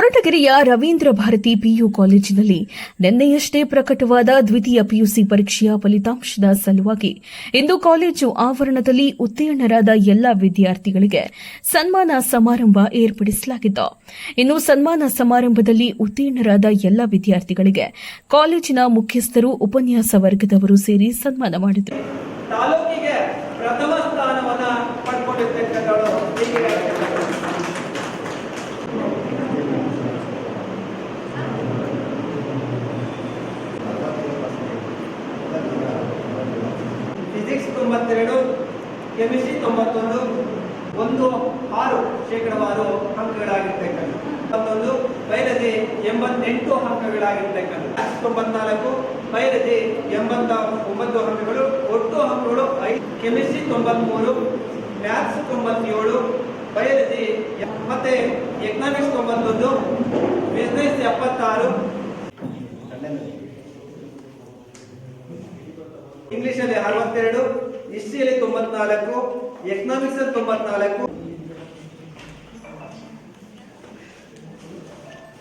ಕೊರಟಗೆರೆಯ Ravindra Bharati PU ಕಾಲೇಜಿನಲ್ಲಿ ನಿನ್ನೆಯಷ್ಟೇ ಪ್ರಕಟವಾದ ದ್ವಿತೀಯ ಪಿಯುಸಿ ಪರೀಕ್ಷೆಯ ಫಲಿತಾಂಶದ ಸಲುವಾಗಿ ಇಂದು ಕಾಲೇಜು ಆವರಣದಲ್ಲಿ ಉತ್ತೀರ್ಣರಾದ ಎಲ್ಲಾ ವಿದ್ಯಾರ್ಥಿಗಳಿಗೆ ಸನ್ಮಾನ ಸಮಾರಂಭ ಏರ್ಪಡಿಸಲಾಗಿತ್ತು. ಇನ್ನು ಸನ್ಮಾನ ಸಮಾರಂಭದಲ್ಲಿ ಉತ್ತೀರ್ಣರಾದ ಎಲ್ಲಾ ವಿದ್ಯಾರ್ಥಿಗಳಿಗೆ ಕಾಲೇಜಿನ ಮುಖ್ಯಸ್ಥರು, ಉಪನ್ಯಾಸ ವರ್ಗದವರು ಸೇರಿ ಸನ್ಮಾನ ಮಾಡಿದರು. ಫಿಸಿಕ್ಸ್ 92, ಕೆಮಿಸ್ಟ್ರಿ 91, 1.6% ಅಂಕಗಳಾಗಿರ್ತಕ್ಕಂಥ ಮತ್ತೊಂದು ಬಯಾಲಜಿ 88 ಅಂಕಗಳಾಗಿರ್ತಕ್ಕಂಥ 94, ಬಯಾಲಜಿ 89 ಅಂಕಗಳು, ಒಟ್ಟು ಅಂಕಗಳು 5. ಕೆಮಿಸ್ಟ್ರಿ 93, ಮ್ಯಾಥ್ಸ್ 97, ಬಯಾಲಜಿ ಮತ್ತೆ ಎಕನಾಮಿಕ್ಸ್ 91, ಬಿಸ್ನೆಸ್ 76, ಇಂಗ್ಲಿಷಲ್ಲಿ 62, ಹಿಸ್ಟ್ರಿಯಲ್ಲಿ 94, ಎಕನಾಮಿಕ್ಸ್ 94,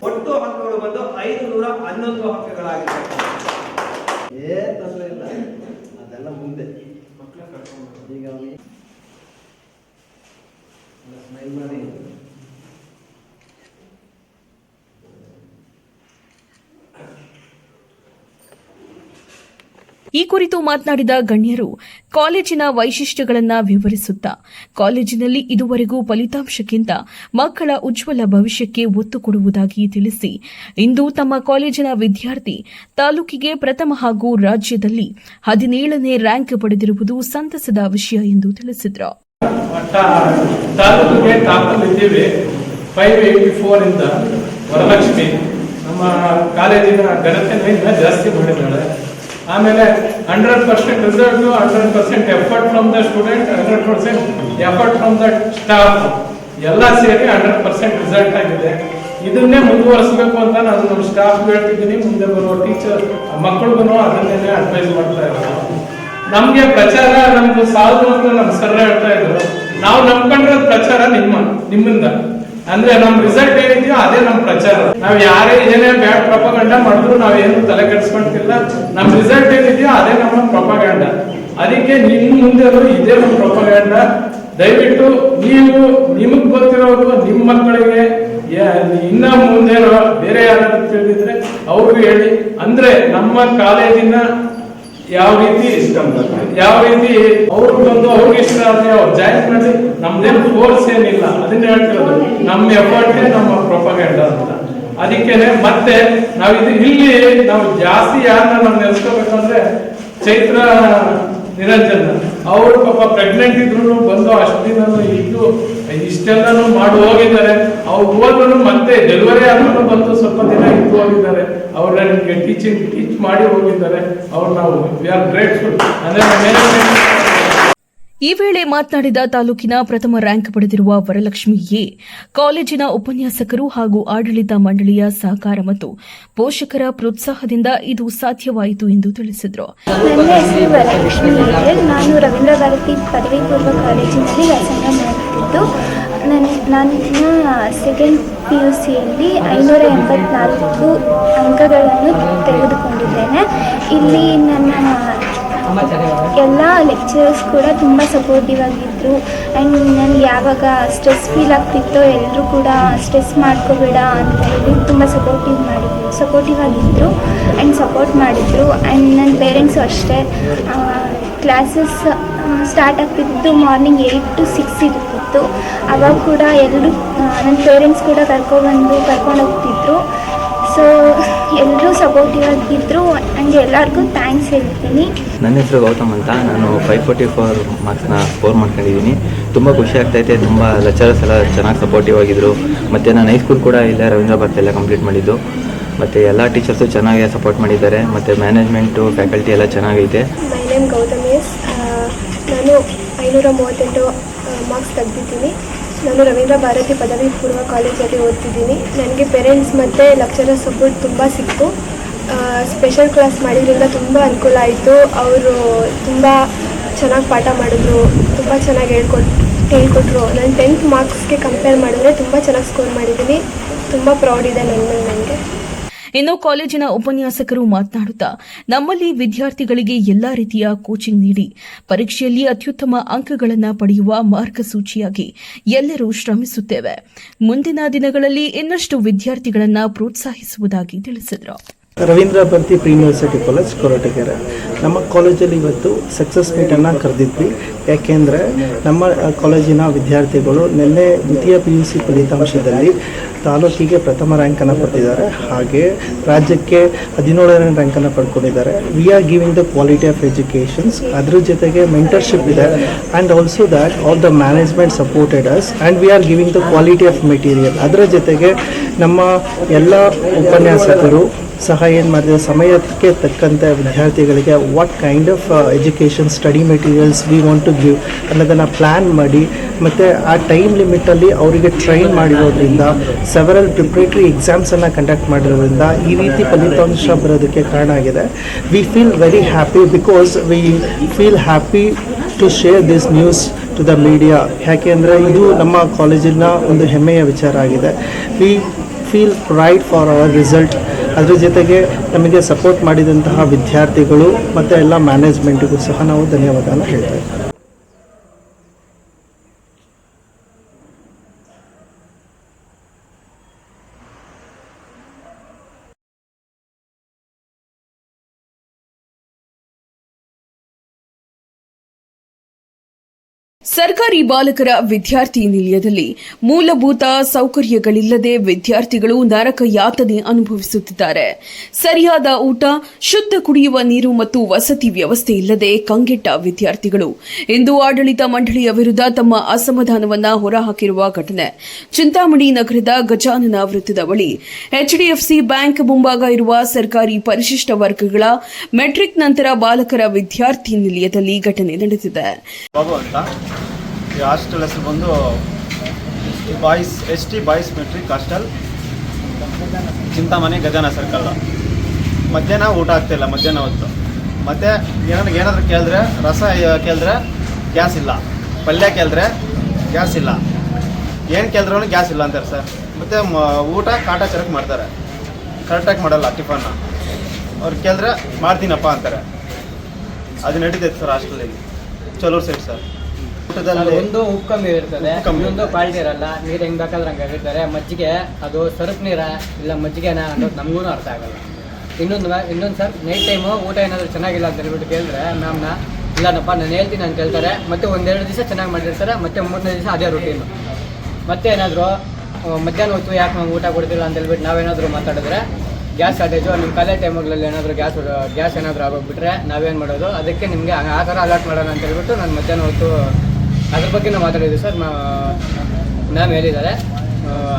ಒಟ್ಟು ಅಂಕಗಳು ಬಂದು 511 ಅಂಕಗಳಾಗಿದೆ. ತೊಂದರೆ ಇಲ್ಲ, ಅದೆಲ್ಲ ಮುಂದೆ ಈಗ ಸ್ಮೈಲ್ ಮಾಡಿ. ಈ ಕುರಿತು ಮಾತನಾಡಿದ ಗಣ್ಯರು ಕಾಲೇಜಿನ ವೈಶಿಷ್ಟ್ಯಗಳನ್ನು ವಿವರಿಸುತ್ತಾ, ಕಾಲೇಜಿನಲ್ಲಿ ಇದುವರೆಗೂ ಫಲಿತಾಂಶಕ್ಕಿಂತ ಮಕ್ಕಳ ಉಜ್ವಲ ಭವಿಷ್ಯಕ್ಕೆ ಒತ್ತು ಕೊಡುವುದಾಗಿ ತಿಳಿಸಿ, ಇಂದು ತಮ್ಮ ಕಾಲೇಜಿನ ವಿದ್ಯಾರ್ಥಿ ತಾಲೂಕಿಗೆ ಪ್ರಥಮ ಹಾಗೂ ರಾಜ್ಯದಲ್ಲಿ 17ನೇ ರ್ಯಾಂಕ್ ಪಡೆದಿರುವುದು ಸಂತಸದ ವಿಷಯ ಎಂದು ತಿಳಿಸಿದರು. ತಾಲೂಕಿಗೆ ಟಾಪ್ ಇದ್ದೀವಿ. 584 ಇಂದ ವರಲಕ್ಷ್ಮಿ ನಮ್ಮ ಕಾಲೇಜಿನ ಘನತೆಯನ್ನು ಜಾಸ್ತಿ ಮಾಡಿದ್ದಾಳೆ. ಆಮೇಲೆ 100% result, 100% effort from the student, 100% effort from the staff ಎಲ್ಲ ಸೇರಿ 100% ರಿಸಲ್ಟ್ ಆಗಿದೆ. ಇದನ್ನೇ ಮುಂದುವರಿಸಬೇಕು ಅಂತ ನಾನು ನಮ್ಮ ಸ್ಟಾಫ್ ಹೇಳ್ತಿದ್ದೀನಿ. ಮುಂದೆ ಬರುವ ಟೀಚರ್ ಮಕ್ಕಳಿಗೂ ಅದನ್ನೇ ಅಡ್ವೈಸ್ ಮಾಡ್ತಾ ಇದ್ದಾರೆ. ನಮ್ಗೆ ಪ್ರಚಾರ ನಮ್ದು ಸಾಲದು ಅಂತ ನಮ್ಮ ಸರ್ ಹೇಳ್ತಾ ಇದ್ರು. ನಾವು ನಂಬ್ಕೊಂಡ್ರೆ ಪ್ರಚಾರ ನಿಮ್ಮಿಂದ ಅಂದ್ರೆ ನಮ್ ರಿಸಲ್ಟ್ ಏನಿದೆಯೋ ಅದೇ ನಮ್ ಪ್ರಚಾರ. ನಾವ್ ಯಾರೇ ಏನೇ ಬ್ಯಾಡ್ ಪ್ರೊಪಗಂಡ ಮಾಡಿದ್ರು ನಾವೇನು ತಲೆ ಕೆಡಿಸ್ಕೊಂತಿಲ್ಲ. ನಮ್ ರಿಸಲ್ಟ್ ಏನಿದೆಯೋ ಅದೇ ನಮ್ಮ ಪ್ರೊಪಗಂಡ. ಅದಕ್ಕೆ ನಿಮ್ ಮುಂದೆ ಇದೇ ನಮ್ಮ ಪ್ರೊಪಗಂಡ. ದಯವಿಟ್ಟು ನೀವು ನಿಮಗ್ ಗೊತ್ತಿರೋದು ನಿಮ್ಮ ಮಕ್ಕಳಿಗೆ ಇನ್ನ ಮುಂದೆ ಬೇರೆ ಯಾರಾದ್ರೂ ತಿಳಿದಿದ್ರೆ ಅವ್ರಿಗೂ ಹೇಳಿ. ಅಂದ್ರೆ ನಮ್ಮ ಕಾಲೇಜಿನ ಯಾವ ರೀತಿ ಅವ್ರು ಬಂದು ಅವ್ರಿಗೆ ಇಷ್ಟ ಆದ್ರೆ ಅವ್ರು ಜಾಯಿನ್ ಮಾಡಿ, ನಮ್ದೇನು ಫೋರ್ಸ್ ಏನಿಲ್ಲ. ಅದನ್ನ ಹೇಳ್ತಿರೋದು ನಮ್ಮ ಎಫರ್ಟ್ ನಮ್ಮ ಪ್ರೊಪಗಂಡ ಅಂತ. ಅದಕ್ಕೇನೆ ಮತ್ತೆ ಇಲ್ಲಿ ನಾವು ಜಾಸ್ತಿ ಯಾರನ್ನ ನಾವು ನೆನೆಸ್ಕೋಬೇಕಂದ್ರೆ ಚೈತ್ರ ನಿರಂಜನ್ ಅವರು ಪಾಪ ಪ್ರೆಗ್ನೆಂಟ್ ಇದ್ರು ಬಂದು ಅಷ್ಟು ದಿನ ಇದ್ದು ಇಷ್ಟೆಲ್ಲಾನು ಮಾಡಿ ಹೋಗಿದ್ದಾರೆ. ಅವ್ರು ಹೋದ್ರು ಮತ್ತೆ ಡೆಲಿವರಿ ಆದ್ರೂ ಬಂದು ಸ್ವಲ್ಪ ದಿನ ಇದ್ದು ಹೋಗಿದ್ದಾರೆ. ಅವ್ರ ನಿಮ್ಗೆ ಟೀಚ್ ಮಾಡಿ ಹೋಗಿದ್ದಾರೆ. ಅವ್ರು ನಾವು ವಿ ಆರ್ ಗ್ರೇಟ್ಫುಲ್. ಈ ವೇಳೆ ಮಾತನಾಡಿದ ತಾಲೂಕಿನ ಪ್ರಥಮ ರ್ಯಾಂಕ್ ಪಡೆದಿರುವ ವರಲಕ್ಷ್ಮಿ ಎ, ಕಾಲೇಜಿನ ಉಪನ್ಯಾಸಕರು ಹಾಗೂ ಆಡಳಿತ ಮಂಡಳಿಯ ಸಹಕಾರ ಮತ್ತು ಪೋಷಕರ ಪ್ರೋತ್ಸಾಹದಿಂದ ಇದು ಸಾಧ್ಯವಾಯಿತು ಎಂದು ತಿಳಿಸಿದರು. ನನ್ನ ಹೆಸರು ವರಲಕ್ಷ್ಮಿ ಎ. ನಾನು ರವೀಂದ್ರ ಭಾರತಿ ಪದವಿ ಪೂರ್ವ ಕಾಲೇಜಿನಲ್ಲಿ ವ್ಯಾಸಂಗ ಮಾಡುತ್ತಿದ್ದು, ನನ್ನ ಸೆಕೆಂಡ್ PUCಯಲ್ಲಿ 584 ಅಂಕಗಳನ್ನು ತೆಗೆದುಕೊಂಡಿದ್ದೇನೆ. ಇಲ್ಲಿ ನನ್ನ ಎಲ್ಲ ಲೆಕ್ಚರರ್ಸ್ ಕೂಡ ತುಂಬ ಸಪೋರ್ಟಿವ್ ಆಗಿದ್ದರು. ಆ್ಯಂಡ್ ನನಗೆ ಯಾವಾಗ ಸ್ಟ್ರೆಸ್ ಫೀಲ್ ಆಗ್ತಿತ್ತೋ ಎಲ್ಲರೂ ಕೂಡ ಸ್ಟ್ರೆಸ್ ಮಾಡ್ಕೋಬೇಡ ಅಂತ ಹೇಳಿ ತುಂಬ ಸಪೋರ್ಟಿವ್ ಆಗಿದ್ದರು ಆ್ಯಂಡ್ ಸಪೋರ್ಟ್ ಮಾಡಿದರು. ಆ್ಯಂಡ್ ನನ್ನ ಪೇರೆಂಟ್ಸು ಅಷ್ಟೇ. ಕ್ಲಾಸಸ್ ಸ್ಟಾರ್ಟ್ ಆಗ್ತಿದ್ದು ಮಾರ್ನಿಂಗ್ 8 to 6 ಇರ್ತಿತ್ತು. ಆವಾಗ ಕೂಡ ಎಲ್ಲರೂ ನನ್ನ ಪೇರೆಂಟ್ಸ್ ಕೂಡ ಕರ್ಕೊಂಡು ಹೋಗ್ತಿದ್ರು. ಸೊ ಎಲ್ಲರೂ ಸಪೋರ್ಟಿವ್ ಆಗಿದ್ದರು. ಹಂಗೆ ಎಲ್ಲರಿಗೂ ಥ್ಯಾಂಕ್ಸ್ ಹೇಳ್ತೀನಿ. ನನ್ನ ಹೆಸರು ಗೌತಮ್ ಅಂತ. ನಾನು 544 ಮಾರ್ಕ್ಸ್ನ ಸ್ಕೋರ್ ಮಾಡ್ಕೊಂಡಿದ್ದೀನಿ. ತುಂಬ ಖುಷಿ ಆಗ್ತೈತೆ. ತುಂಬ ಲೆಕ್ಚರರ್ಸ್ ಎಲ್ಲ ಚೆನ್ನಾಗಿ ಸಪೋರ್ಟಿವ್ ಆಗಿದ್ದರು. ಮತ್ತು ನಾನು ಹೈಸ್ಕೂಲ್ ಕೂಡ ಇಲ್ಲೇ ರವೀಂದ್ರ ಭಾರತಿ ಎಲ್ಲ ಕಂಪ್ಲೀಟ್ ಮಾಡಿದ್ದು. ಮತ್ತು ಎಲ್ಲ ಟೀಚರ್ಸು ಚೆನ್ನಾಗಿ ಸಪೋರ್ಟ್ ಮಾಡಿದ್ದಾರೆ. ಮತ್ತು ಮ್ಯಾನೇಜ್ಮೆಂಟು, ಫ್ಯಾಕಲ್ಟಿ ಎಲ್ಲ ಚೆನ್ನಾಗೈತೆ. My name Gautam S. ನಾನು 538 ಮಾರ್ಕ್ಸ್ ತೆಗೆದಿದ್ದೀನಿ. ನಾನು ರವೀಂದ್ರ ಭಾರತಿ ಪದವಿ ಪೂರ್ವ ಕಾಲೇಜಲ್ಲಿ ಓದ್ತಿದ್ದೀನಿ. ನನಗೆ ಪೇರೆಂಟ್ಸ್ ಮತ್ತು ಲೆಕ್ಚರರ್ ಸಪೋರ್ಟ್ ತುಂಬ ಸಿಕ್ತು. ಸ್ಪೆಷಲ್ ಕ್ಲಾಸ್ ಮಾಡಿದ್ರಿಂದ ತುಂಬ ಅನುಕೂಲ ಆಯಿತು. ಅವರು ತುಂಬ ಚೆನ್ನಾಗಿ ಪಾಠ ಮಾಡಿದ್ರು, ತುಂಬ ಚೆನ್ನಾಗಿ ಹೇಳ್ಕೊಟ್ರು. ನಾನು 10th ಮಾರ್ಕ್ಸ್ಗೆ ಕಂಪೇರ್ ಮಾಡಿದ್ರೆ ತುಂಬ ಚೆನ್ನಾಗಿ ಸ್ಕೋರ್ ಮಾಡಿದ್ದೀನಿ. ತುಂಬ ಪ್ರೌಡ್ ಇದೆ ನನ್ನ ಮೇಲೆ ನನಗೆ. ಇನ್ನು ಕಾಲೇಜಿನ ಉಪನ್ಯಾಸಕರು ಮಾತನಾಡುತ್ತಾ, ನಮ್ಮಲ್ಲಿ ವಿದ್ಯಾರ್ಥಿಗಳಿಗೆ ಎಲ್ಲಾ ರೀತಿಯ ಕೋಚಿಂಗ್ ನೀಡಿ ಪರೀಕ್ಷೆಯಲ್ಲಿ ಅತ್ಯುತ್ತಮ ಅಂಕಗಳನ್ನು ಪಡೆಯುವ ಮಾರ್ಗಸೂಚಿಯಾಗಿ ಎಲ್ಲರೂ ಶ್ರಮಿಸುತ್ತೇವೆ. ಮುಂದಿನ ದಿನಗಳಲ್ಲಿ ಇನ್ನಷ್ಟು ವಿದ್ಯಾರ್ಥಿಗಳನ್ನು ಪ್ರೋತ್ಸಾಹಿಸುವುದಾಗಿ ತಿಳಿಸಿದರು. Ravindra Bharati pre university college Koratagere. ನಮ್ಮ ಕಾಲೇಜಲ್ಲಿ ಇವತ್ತು ಸಕ್ಸಸ್ ಮೀಟನ್ನು ಕರೆದಿದ್ವಿ. ಯಾಕೆಂದರೆ ನಮ್ಮ ಕಾಲೇಜಿನ ವಿದ್ಯಾರ್ಥಿಗಳು ನಿನ್ನೆ ದ್ವಿತೀಯ PUC ಫಲಿತಾಂಶದಲ್ಲಿ ತಾಲೂಕಿಗೆ ಪ್ರಥಮ ರ್ಯಾಂಕನ್ನು ಪಡೆದಿದ್ದಾರೆ, ಹಾಗೆ ರಾಜ್ಯಕ್ಕೆ 17ನೇ ರ್ಯಾಂಕನ್ನು ಪಡ್ಕೊಂಡಿದ್ದಾರೆ. We are giving the quality of educations. ಅದ್ರ ಜೊತೆಗೆ ಮೆಂಟರ್ಶಿಪ್ ಇದೆ and also that all the management supported us and we are giving the quality of material. ಅದರ ಜೊತೆಗೆ ನಮ್ಮ ಎಲ್ಲ ಉಪನ್ಯಾಸಕರು ಸಹ ಏನು ಮಾಡಿದೆ, ಸಮಯಕ್ಕೆ ತಕ್ಕಂತೆ ವಿದ್ಯಾರ್ಥಿಗಳಿಗೆ what kind of education study materials we want to give ಅನ್ನೋದನ್ನು ಪ್ಲ್ಯಾನ್ ಮಾಡಿ ಮತ್ತು ಆ ಟೈಮ್ ಲಿಮಿಟಲ್ಲಿ ಅವರಿಗೆ ಟ್ರೈನ್ ಮಾಡಿರೋದ್ರಿಂದ ಸೆವರಲ್ ಪ್ರಿಪ್ರೇಟರಿ ಎಕ್ಸಾಮ್ಸನ್ನು ಕಂಡಕ್ಟ್ ಮಾಡಿರೋದ್ರಿಂದ ಈ ರೀತಿ ಫಲಿತಾಂಶ ಬರೋದಕ್ಕೆ ಕಾರಣ ಆಗಿದೆ. We feel very happy because we feel happy to share this news to the media. ಯಾಕೆಂದರೆ ಇದು ನಮ್ಮ ಕಾಲೇಜಿನ ಒಂದು ಹೆಮ್ಮೆಯ ವಿಚಾರ ಆಗಿದೆ. We feel pride for our result. ಅದ್ರ ಜೊತೆಗೆ ನಮಗೆ ಸಪೋರ್ಟ್ ಮಾಡಿದಂತಹ ವಿದ್ಯಾರ್ಥಿಗಳು ಮತ್ತು ಎಲ್ಲ ಮ್ಯಾನೇಜ್ಮೆಂಟಿಗೂ ಸಹ ನಾವು ಧನ್ಯವಾದನ ಹೇಳ್ತಾ ಇದ್ದೀವಿ. ಸರ್ಕಾರಿ ಬಾಲಕರ ವಿದ್ಯಾರ್ಥಿ ನಿಲಯದಲ್ಲಿ ಮೂಲಭೂತ ಸೌಕರ್ಯಗಳಿಲ್ಲದೆ ವಿದ್ಯಾರ್ಥಿಗಳು ನರಕ ಯಾತನೆ ಅನುಭವಿಸುತ್ತಿದ್ದಾರೆ. ಸರಿಯಾದ ಊಟ, ಶುದ್ಧ ಕುಡಿಯುವ ನೀರು ಮತ್ತು ವಸತಿ ವ್ಯವಸ್ಥೆ ಇಲ್ಲದೆ ಕಂಗೆಟ್ಟ ವಿದ್ಯಾರ್ಥಿಗಳು ಇಂದು ಆಡಳಿತ ಮಂಡಳಿಯ ವಿರುದ್ಧ ತಮ್ಮ ಅಸಮಾಧಾನವನ್ನು ಹೊರಹಾಕಿರುವ ಘಟನೆ ಚಿಂತಾಮಣಿ ನಗರದ ಗಜಾನನ ವೃತ್ತದ ಬಳಿ HDFC ಬ್ಯಾಂಕ್ ಮುಂಭಾಗ ಇರುವ ಸರ್ಕಾರಿ ಪರಿಶಿಷ್ಟ ವರ್ಗಗಳ ಮೆಟ್ರಿಕ್ ನಂತರ ಬಾಲಕರ ವಿದ್ಯಾರ್ಥಿ ನಿಲಯದಲ್ಲಿ ಘಟನೆ ನಡೆದಿದೆ. ಈ ಹಾಸ್ಟೆಲ್ ಹೆಸರು ಬಂದು boys ST boys metric hostel, Chintamani Gajana circle. ಮಧ್ಯಾಹ್ನ ಊಟ ಆಗ್ತಾಯಿಲ್ಲ, ಮಧ್ಯಾಹ್ನ ಹೊತ್ತು. ಮತ್ತು ಏನಾದರೂ ಕೇಳಿದ್ರೆ ರಸ ಕೇಳಿದ್ರೆ ಗ್ಯಾಸ್ ಇಲ್ಲ, ಪಲ್ಯ ಕೇಳಿದ್ರೆ ಗ್ಯಾಸ್ ಇಲ್ಲ, ಏನು ಕೇಳಿದ್ರೂ ಗ್ಯಾಸ್ ಇಲ್ಲ ಅಂತಾರೆ ಸರ್. ಮತ್ತು ಊಟ ಕಾಟಾಚಾರಕ್ಕೆ ಮಾಡ್ತಾರೆ, ಕರೆಕ್ಟಾಗಿ ಮಾಡಲ್ಲ ಟಿಫನ್ನ. ಅವ್ರು ಕೇಳಿದ್ರೆ ಮಾಡ್ತೀನಪ್ಪ ಅಂತಾರೆ. ಅದು ನಡೀತೈತೆ ಸರ್ ಹಾಸ್ಟೆಲಲ್ಲಿ, ಚಲೋ ಸೈಡ್ ಸರ್. ಒಂದು ಉಪ್ಪು ಕಮ್ಮಿ ಇರ್ತದೆ, ಇನ್ನೊಂದು ಕ್ವಾಲಿಟಿ ಇರಲ್ಲ. ನೀರು ಹೆಂಗ್ ಬೇಕಾದ್ರೆ ಹಂಗೆ ಆಗಿರ್ತಾರೆ. ಮಜ್ಜಿಗೆ ಅದು ಸರಕು ನೀರ ಇಲ್ಲ ಮಜ್ಜಿಗೆನ ಅನ್ನೋದು ನಮಗೂ ಅರ್ಥ ಆಗಲ್ಲ. ಇನ್ನೊಂದು ಸರ್, ನೈಟ್ ಟೈಮು ಊಟ ಏನಾದರೂ ಚೆನ್ನಾಗಿಲ್ಲ ಅಂತ ಹೇಳ್ಬಿಟ್ಟು ಕೇಳಿದ್ರೆ ಮ್ಯಾಮ್ನ ಇಲ್ಲನಪ್ಪ ನಾನು ಹೇಳ್ತೀನಿ ಅಂತ ಹೇಳ್ತಾರೆ. ಮತ್ತೆ ಒಂದೆರಡು ದಿವಸ ಚೆನ್ನಾಗಿ ಮಾಡಿರ್ತಾರೆ, ಮತ್ತೆ 3ನೇ ದಿವಸ ಅದೇ ರೂಟೀನು. ಮತ್ತೆ ಏನಾದರೂ ಮಧ್ಯಾಹ್ನ ಹೊತ್ತು ಯಾಕೆ ನಾವು ಊಟ ಕೊಡ್ತಿಲ್ಲ ಅಂತ ಹೇಳ್ಬಿಟ್ಟು ನಾವೇನಾದರೂ ಮಾತಾಡಿದ್ರೆ ಗ್ಯಾಸ್ ಶಾರ್ಟೇಜು, ನಿಮ್ಮ ಕಾಲೇಜ್ ಟೈಮ್ಗಳಲ್ಲಿ ಏನಾದರೂ ಗ್ಯಾಸ್ ಏನಾದರೂ ಆಗೋಗ್ಬಿಟ್ರೆ ನಾವೇನು ಮಾಡೋದು, ಅದಕ್ಕೆ ನಿಮಗೆ ಆ ಥರ ಅಲರ್ಟ್ ಮಾಡೋಣ ಅಂತ ಹೇಳ್ಬಿಟ್ಟು ನಾನು ಮಧ್ಯಾಹ್ನ ಹೊತ್ತು ಅದ್ರ ಬಗ್ಗೆ ನಾವು ಮಾತಾಡಿದ್ವಿ ಸರ್. ಮ್ಯಾಮ್ ಹೇಳಿದ್ದಾರೆ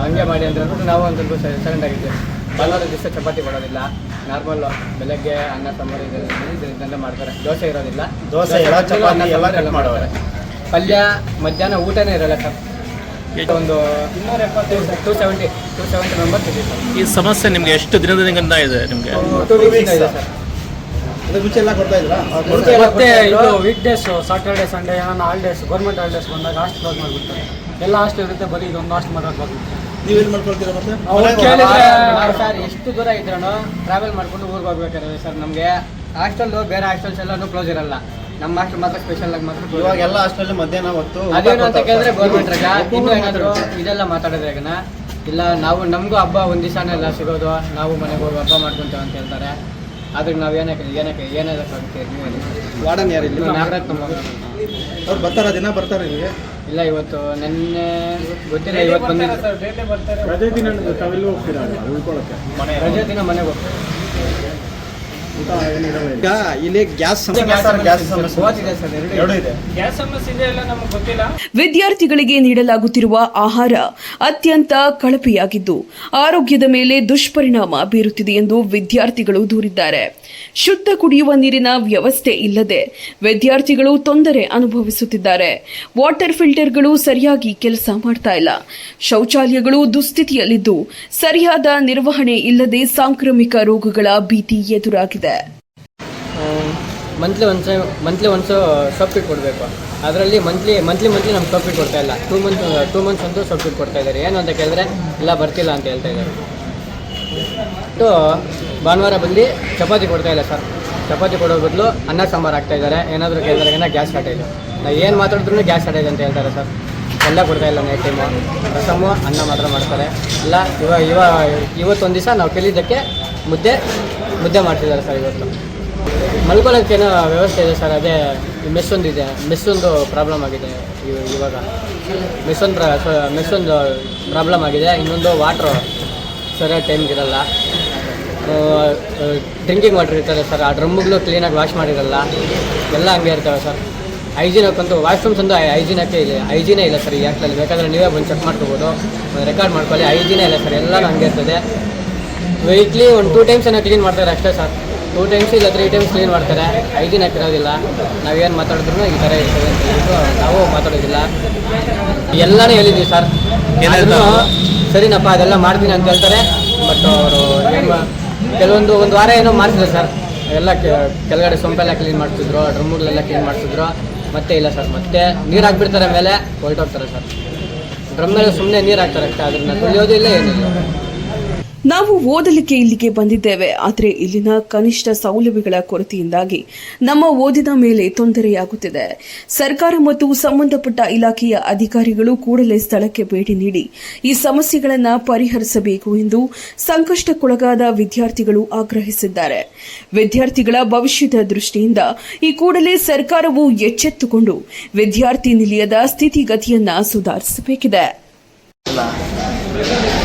ಹಂಗೆ ಮಾಡಿ ಅಂತ ಹೇಳ್ಬಿಟ್ಟು ನಾವು ಒಂದು ಸ್ವಲ್ಪ ಸೈಲೆಂಟ್ ಆಗಿದ್ವಿ. ಭಾನುವಾರ ದಿವಸ ಚಪಾತಿ ಕೊಡೋದಿಲ್ಲ, ನಾರ್ಮಲ್ಲು ಬೆಳಗ್ಗೆ ಅನ್ನ ಸಾಂಬಾರು ಇದೆಲ್ಲ ಮಾಡ್ತಾರೆ. ದೋಸೆ ಇರೋದಿಲ್ಲ, ದೋಸೆ ಎಲ್ಲ ಚಪಾತಿ ಎಲ್ಲ ಮಾಡೋರೆ. ಪಲ್ಯ ಮಧ್ಯಾಹ್ನ ಊಟನೇ ಇರಲ್ಲ ಸರ್. ಒಂದು 270 ಮೆಂಬರ್ಸ್ ಇದೆ ಸರ್. ಈ ಸಮಸ್ಯೆ ನಿಮಗೆ ಎಷ್ಟು ದಿನದಿಂದ ಇದೆ? ನಿಮಗೆ 2 ವೀಕ್ಸ್ ಇದೆ ಸರ್. ಮುಂಚೆ ಎಲ್ಲ ಕೊಡ್ತಾ ಇದ್ರಾ? ಮತ್ತೆ ಇದು ವೀಕ್ ಡೇಸ್, ಸಾಟರ್ಡೆ ಸಂಡೇ ಏನಾನ ಹಾಲಿಡೇಸ್, ಗೌರ್ಮೆಂಟ್ ಹಾಲಿಡೇಸ್ ಬಂದಾಗ ಹಾಸ್ಟೆಲ್ ಕ್ಲೋಸ್ ಮಾಡಿಬಿಡ್ತಾರೆ. ಎಲ್ಲ ಹಾಸ್ಟೆಲ್ ಇರುತ್ತೆ, ಬರೀ ಇದೊಂದು ಹಾಸ್ಟೆಲ್ ಮಾತ್ರ ಕ್ಲೋಸ್ ಮಾಡ್ತಾರೆ. ನೀವೇನು ಮಾಡ್ಕೊಳ್ತೀರಾ ಮತ್ತೆ? ಸರ್ ಎಷ್ಟು ದೂರ ಇದ್ರೂ ಟ್ರಾವೆಲ್ ಮಾಡ್ಕೊಂಡು ಊರಿಗೆ ಹೋಗ್ಬೇಕಾದ್ರೆ ಸರ್ ನಮಗೆ ಹಾಸ್ಟೆಲ್ಲು ಬೇರೆ ಹಾಸ್ಟೆಲ್ಸ್ ಎಲ್ಲನೂ ಕ್ಲೋಸ್ ಇರಲ್ಲ. ನಮ್ಮ ಹಾಸ್ಟೆಲ್ ಮಾತ್ರ ಸ್ಪೆಷಲ್ ಆಗಿ ಮಾತ್ರ. ಇವಾಗ ಎಲ್ಲ ಹಾಸ್ಟೆಲ್ ಮಧ್ಯಾಹ್ನ ಹೊತ್ತು ಅದೇನು ಅಂತ ಕೇಳಿದ್ರೆ ಗೌರ್ಮೆಂಟ್ ರಜಾ. ಇನ್ನೂ ಏನಾದರೂ ಇದೆಲ್ಲ ಮಾತಾಡಿದ್ರೆ ಈಗ ಇಲ್ಲ ನಾವು ನಮಗೂ ಹಬ್ಬ ಒಂದು ದಿವಸನೇ ಎಲ್ಲ ಸಿಗೋದು, ನಾವು ಮನೆಗೆ ಹೋಗಿ ಹಬ್ಬ ಮಾಡ್ಕೊತೇವೆ ಅಂತ ಹೇಳ್ತಾರೆ. ಆದ್ರೆ ನಾವು ಏನಾಗುತ್ತೆ ವಾರ್ಡನ್ ಯಾರು ಇಲ್ಲಿ? ನಾಗರಾಜ್ ನಮ್ಮ ಅವ್ರು ಬರ್ತಾರ, ದಿನ ಬರ್ತಾರೆ ನಿಮಗೆ? ಇಲ್ಲ, ಇವತ್ತು ನೆನ್ನೆ ಗೊತ್ತಿಲ್ಲ, ಇವತ್ತು ಬಂದಿದ್ದು. ರಜೆ ದಿನ ತಾವೆಲ್ಲೂ ಹೋಗ್ತೀರಾ ಉಳ್ಕೊಳ್ಳೋಕ್ಕೆ? ರಜೆ ದಿನ ಮನೆಗೆ ಹೋಗ್ತೀವಿ. ಈಗ ಇಲ್ಲಿ ಗ್ಯಾಸ್ ವಿದ್ಯಾರ್ಥಿಗಳಿಗೆ ನೀಡಲಾಗುತ್ತಿರುವ ಆಹಾರ ಅತ್ಯಂತ ಕಳಪೆಯಾಗಿದ್ದು ಆರೋಗ್ಯದ ಮೇಲೆ ದುಷ್ಪರಿಣಾಮ ಬೀರುತ್ತಿದೆ ಎಂದು ವಿದ್ಯಾರ್ಥಿಗಳು ದೂರಿದ್ದಾರೆ. ಶುದ್ಧ ಕುಡಿಯುವ ನೀರಿನ ವ್ಯವಸ್ಥೆ ಇಲ್ಲದೆ ವಿದ್ಯಾರ್ಥಿಗಳು ತೊಂದರೆ ಅನುಭವಿಸುತ್ತಿದ್ದಾರೆ. ವಾಟರ್ ಫಿಲ್ಟರ್ಗಳು ಸರಿಯಾಗಿ ಕೆಲಸ ಮಾಡ್ತಾ ಇಲ್ಲ. ಶೌಚಾಲಯಗಳು ದುಸ್ಥಿತಿಯಲ್ಲಿದ್ದು ಸರಿಯಾದ ನಿರ್ವಹಣೆ ಇಲ್ಲದೆ ಸಾಂಕ್ರಾಮಿಕ ರೋಗಗಳ ಭೀತಿ ಎದುರಾಗಿದೆ. ಮಂತ್ಲಿ ಒನ್ಸು ಸೋಪ್ ಕಿಟ್ ಕೊಡಬೇಕು. ಅದರಲ್ಲಿ ಮಂತ್ಲಿ ನಮ್ಗೆ ಸೋಪ್ ಕಿಟ್ ಕೊಡ್ತಾ ಇಲ್ಲ. 2 ಮಂತ್ಸ್ ಅಂತೂ ಸೋಪ್ ಕಿಟ್ ಕೊಡ್ತಾ ಇದ್ದಾರೆ. ಏನು ಅಂತ ಕೇಳಿದ್ರೆ ಇಲ್ಲ ಬರ್ತಿಲ್ಲ ಅಂತ ಹೇಳ್ತಾ ಇದ್ದಾರೆ. ಭಾನುವಾರ ಬಂದು ಚಪಾತಿ ಕೊಡ್ತಾ ಇಲ್ಲ ಸರ್. ಚಪಾತಿ ಕೊಡೋ ಬದಲು ಅನ್ನ ಸಾಂಬಾರು ಹಾಕ್ತಾ ಇದ್ದಾರೆ. ಏನಾದರೂ ಕೇಳಿದ್ರೆ ಗ್ಯಾಸ್ ಶಾರ್ಟೇಜ್, ನಾವು ಏನು ಮಾತಾಡಿದ್ರು ಗ್ಯಾಸ್ ಶಾರ್ಟೇಜ್ ಅಂತ ಹೇಳ್ತಾರೆ ಸರ್. ಎಲ್ಲ ಕೊಡ್ತಾ ಇಲ್ಲ. ನೈಟ್ ಟೈಮು ರಸಮ್ಮು ಅನ್ನ ಮಾತ್ರ ಮಾಡ್ತಾರೆ. ಇಲ್ಲ ಇವತ್ತೊಂದು ದಿವಸ ನಾವು ಕೇಳಿದ್ದಕ್ಕೆ ಮುದ್ದೆ ಮಾಡ್ತಿದ್ದಾರೆ ಸರ್. ಇವತ್ತು ಮಲ್ಕೊಳ್ಳೋಕ್ಕೇನೋ ವ್ಯವಸ್ಥೆ ಇದೆ ಸರ್. ಅದೇ ಮೆಸ್ಸೊಂದು ಪ್ರಾಬ್ಲಮ್ ಆಗಿದೆ. ಇವಾಗ ಮೆಸ್ಸೊಂದು ಪ್ರಾಬ್ಲಮ್ ಆಗಿದೆ. ಇನ್ನೊಂದು ವಾಟ್ರು ಸರಿಯಾದ ಟೈಮ್ಗಿರಲ್ಲ. ಡ್ರಿಂಕಿಂಗ್ ವಾಟರ್ ಇರ್ತಾರೆ ಸರ್. ಆ ಡ್ರಮ್ಗಳು ಕ್ಲೀನಾಗಿ ವಾಶ್ ಮಾಡಿರಲ್ಲ. ಎಲ್ಲ ಹಂಗೆ ಇರ್ತವೆ ಸರ್. ಹೈಜೀನಕ್ಕಂತೂ ವಾಶ್ರೂಮ್ಸ್ ಒಂದು ಹೈಜೀನೇ ಇಲ್ಲ ಸರ್. ಈ ಆ್ಯಕ್ಟಲ್ಲಿ ಬೇಕಾದರೆ ನೀವೇ ಬಂದು ಚೆಕ್ ಮಾಡ್ಕೋಬೋದು, ರೆಕಾರ್ಡ್ ಮಾಡ್ಕೊಳ್ಳಿ. ಹೈಜೀನೇ ಇಲ್ಲ ಸರ್. ಎಲ್ಲನೂ ಹಂಗೆ ಇರ್ತದೆ. ವೀಕ್ಲಿ ಒಂದು 2 ಟೈಮ್ಸ್ ಏನೋ ಕ್ಲೀನ್ ಮಾಡ್ತಾರೆ ಅಷ್ಟೇ ಸರ್. 2 ಟೈಮ್ಸ್ ಇಲ್ಲ 3 ಟೈಮ್ಸ್ ಕ್ಲೀನ್ ಮಾಡ್ತಾರೆ. ಹೈಜೀನ್ ಹಾಕಿರೋದಿಲ್ಲ. ನಾವೇನು ಮಾತಾಡಿದ್ರು ಈ ಥರ ಇರ್ತದೆ ಅಂತ ಹೇಳ್ಬಿಟ್ಟು ನಾವು ಮಾತಾಡೋದಿಲ್ಲ. ಎಲ್ಲನೂ ಹೇಳಿದ್ದೀವಿ ಸರ್. ಅದನ್ನು ಸರಿನಪ್ಪ ಅದೆಲ್ಲ ಮಾಡ್ತೀನಿ ಅಂತ ಹೇಳ್ತಾರೆ. ಬಟ್ ಅವರು ಕೆಲವೊಂದು ವಾರ ಏನೋ ಮಾಡ್ತಿದ್ರು ಸರ್. ಎಲ್ಲ ಕೆಳಗಡೆ ಸೊಂಪೆಲ್ಲ ಕ್ಲೀನ್ ಮಾಡ್ತಿದ್ರು, ಡ್ರಮ್ಗಳೆಲ್ಲ ಕ್ಲೀನ್ ಮಾಡ್ತಿದ್ರು. ಮತ್ತೆ ಇಲ್ಲ ಸರ್. ಮತ್ತೆ ನೀರು ಹಾಕ್ಬಿಡ್ತಾರೆ, ಮೇಲೆ ಹೊರಟೋಗ್ತಾರೆ ಸರ್. ಡ್ರಮ್ ಮೇಲೆ ಸುಮ್ಮನೆ ನೀರು ಹಾಕ್ತಾರೆ ಅಷ್ಟೇ. ಅದನ್ನು ತುಳಿಯೋದು ಇಲ್ಲ, ಏನಿಲ್ಲ. ನಾವು ಓದಲಿಕ್ಕೆ ಇಲ್ಲಿಗೆ ಬಂದಿದ್ದೇವೆ, ಆದರೆ ಇಲ್ಲಿನ ಕನಿಷ್ಠ ಸೌಲಭ್ಯಗಳ ಕೊರತೆಯಿಂದಾಗಿ ನಮ್ಮ ಓದಿನ ಮೇಲೆ ತೊಂದರೆಯಾಗುತ್ತಿದೆ. ಸರ್ಕಾರ ಮತ್ತು ಸಂಬಂಧಪಟ್ಟ ಇಲಾಖೆಯ ಅಧಿಕಾರಿಗಳು ಕೂಡಲೇ ಸ್ಥಳಕ್ಕೆ ಭೇಟಿ ನೀಡಿ ಈ ಸಮಸ್ಯೆಗಳನ್ನು ಪರಿಹರಿಸಬೇಕು ಎಂದು ಸಂಕಷ್ಟಕ್ಕೊಳಗಾದ ವಿದ್ಯಾರ್ಥಿಗಳು ಆಗ್ರಹಿಸಿದ್ದಾರೆ. ವಿದ್ಯಾರ್ಥಿಗಳ ಭವಿಷ್ಯದ ದೃಷ್ಟಿಯಿಂದ ಈ ಕೂಡಲೇ ಸರ್ಕಾರವು ಎಚ್ಚೆತ್ತುಕೊಂಡು ವಿದ್ಯಾರ್ಥಿ ನಿಲಯದ ಸ್ಥಿತಿಗತಿಯನ್ನು ಸುಧಾರಿಸಬೇಕಿದೆ.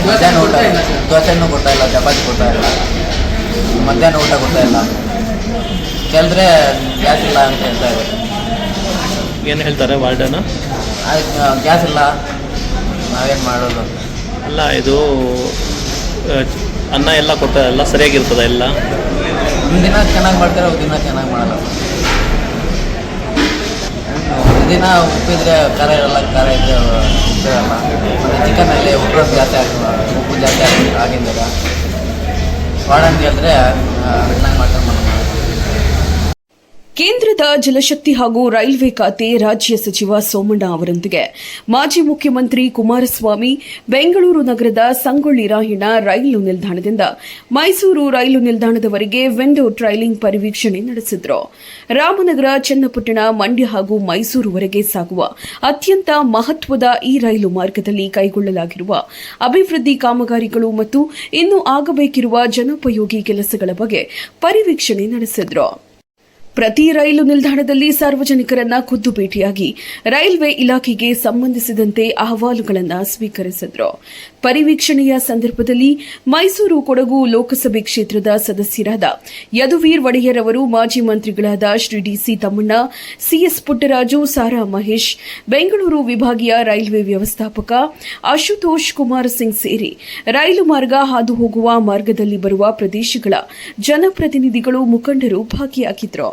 ಮಧ್ಯಾಹ್ನ ಊಟ ದೋಸೆನೂ ಕೊಡ್ತಾ ಇಲ್ಲ, ಚಪಾತಿ ಕೊಡ್ತಾ ಇಲ್ಲ, ಮಧ್ಯಾಹ್ನ ಊಟ ಕೊಡ್ತಾ ಇಲ್ಲ. ಕೇಳಿದ್ರೆ ಗ್ಯಾಸ್ ಇಲ್ಲ ಅಂತ ಹೇಳ್ತಾ ಇದ್ದಾರೆ. ಏನು ಹೇಳ್ತಾರೆ ವಾರ್ಡನು? ಗ್ಯಾಸ್ ಇಲ್ಲ, ನಾವೇನು ಮಾಡೋದು? ಅಲ್ಲ, ಇದು ಅನ್ನ ಎಲ್ಲ ಕೊಡ್ತಾರೆ, ಎಲ್ಲ ಸರಿಯಾಗಿರ್ತದೆ ಎಲ್ಲ? ಒಂದಿನ ಚೆನ್ನಾಗಿ ಮಾಡ್ತಾರೆ, ಒಂದಿನ ಚೆನ್ನಾಗಿ ಮಾಡಲ್ಲ. ಒಂದಿನ ಉಪ್ಪಿದ್ರೆ ಖಾರ ಇರಲ್ಲ, ಖಾರ ಇದ್ದರೆ ಉಪ್ಪಿರಲ್ಲ. ಮತ್ತು ಚಿಕನಲ್ಲಿ ಉಪ್ಪು ಜಾಸ್ತಿ ಆಗಿದ್ದಾಗ ವಾರ್ಡನ್ ಕೇಳಿದ್ರೆ ಚೆನ್ನಾಗಿ ಮಾಡ್ತಾರೆ. ಕೇಂದ್ರದ ಜಲಶಕ್ತಿ ಹಾಗೂ ರೈಲ್ವೆ ಖಾತೆ ರಾಜ್ಯ ಸಚಿವ ಸೋಮಣ್ಣ ಅವರೊಂದಿಗೆ ಮಾಜಿ ಮುಖ್ಯಮಂತ್ರಿ ಕುಮಾರಸ್ವಾಮಿ ಬೆಂಗಳೂರು ನಗರದ ಸಂಗೊಳ್ಳಿ ರಾಯಣ್ಣ ರೈಲು ನಿಲ್ದಾಣದಿಂದ ಮೈಸೂರು ರೈಲು ನಿಲ್ದಾಣದವರೆಗೆ ವಿಂಡೋ ಟ್ರೈಲಿಂಗ್ ಪರಿವೀಕ್ಷಣೆ ನಡೆಸಿದರು. ರಾಮನಗರ, ಚನ್ನಪಟ್ಟಣ, ಮಂಡ್ಯ ಹಾಗೂ ಮೈಸೂರುವರೆಗೆ ಸಾಗುವ ಅತ್ಯಂತ ಮಹತ್ವದ ಈ ರೈಲು ಮಾರ್ಗದಲ್ಲಿ ಕೈಗೊಳ್ಳಲಾಗಿರುವ ಅಭಿವೃದ್ಧಿ ಕಾಮಗಾರಿಗಳು ಮತ್ತು ಇನ್ನು ಆಗಬೇಕಿರುವ ಜನೋಪಯೋಗಿ ಕೆಲಸಗಳ ಬಗ್ಗೆ ಪರಿವೀಕ್ಷಣೆ ನಡೆಸಿದರು. ಪ್ರತಿ ರೈಲು ನಿಲ್ದಾಣದಲ್ಲಿ ಸಾರ್ವಜನಿಕರನ್ನ ಖುದ್ದು ಭೇಟಿಯಾಗಿ ರೈಲ್ವೆ ಇಲಾಖೆಗೆ ಸಂಬಂಧಿಸಿದಂತೆ ಅಹವಾಲುಗಳನ್ನು ಸ್ವೀಕರಿಸಿದರು. ಪರಿವೀಕ್ಷಣೆಯ ಸಂದರ್ಭದಲ್ಲಿ ಮೈಸೂರು ಕೊಡಗು ಲೋಕಸಭೆ ಕ್ಷೇತ್ರದ ಸದಸ್ಯರಾದ ಯದುವೀರ್ ಒಡೆಯರ್ ಅವರು, ಮಾಜಿ ಮಂತ್ರಿಗಳಾದ ಶ್ರೀ ಡಿಸಿ ತಮ್ಮಣ್ಣ, ಸಿಎಸ್ ಪುಟ್ಟರಾಜು, ಸಾರಾ ಮಹೇಶ್, ಬೆಂಗಳೂರು ವಿಭಾಗೀಯ ರೈಲ್ವೆ ವ್ಯವಸ್ಥಾಪಕ ಆಶುತೋಷ್ ಕುಮಾರ್ ಸಿಂಗ್ ಸೇರಿ ರೈಲು ಮಾರ್ಗ ಹಾದು ಹೋಗುವ ಮಾರ್ಗದಲ್ಲಿ ಬರುವ ಪ್ರದೇಶಗಳ ಜನಪ್ರತಿನಿಧಿಗಳು, ಮುಖಂಡರು ಭಾಗಿಯಾಗಿದ್ದರು.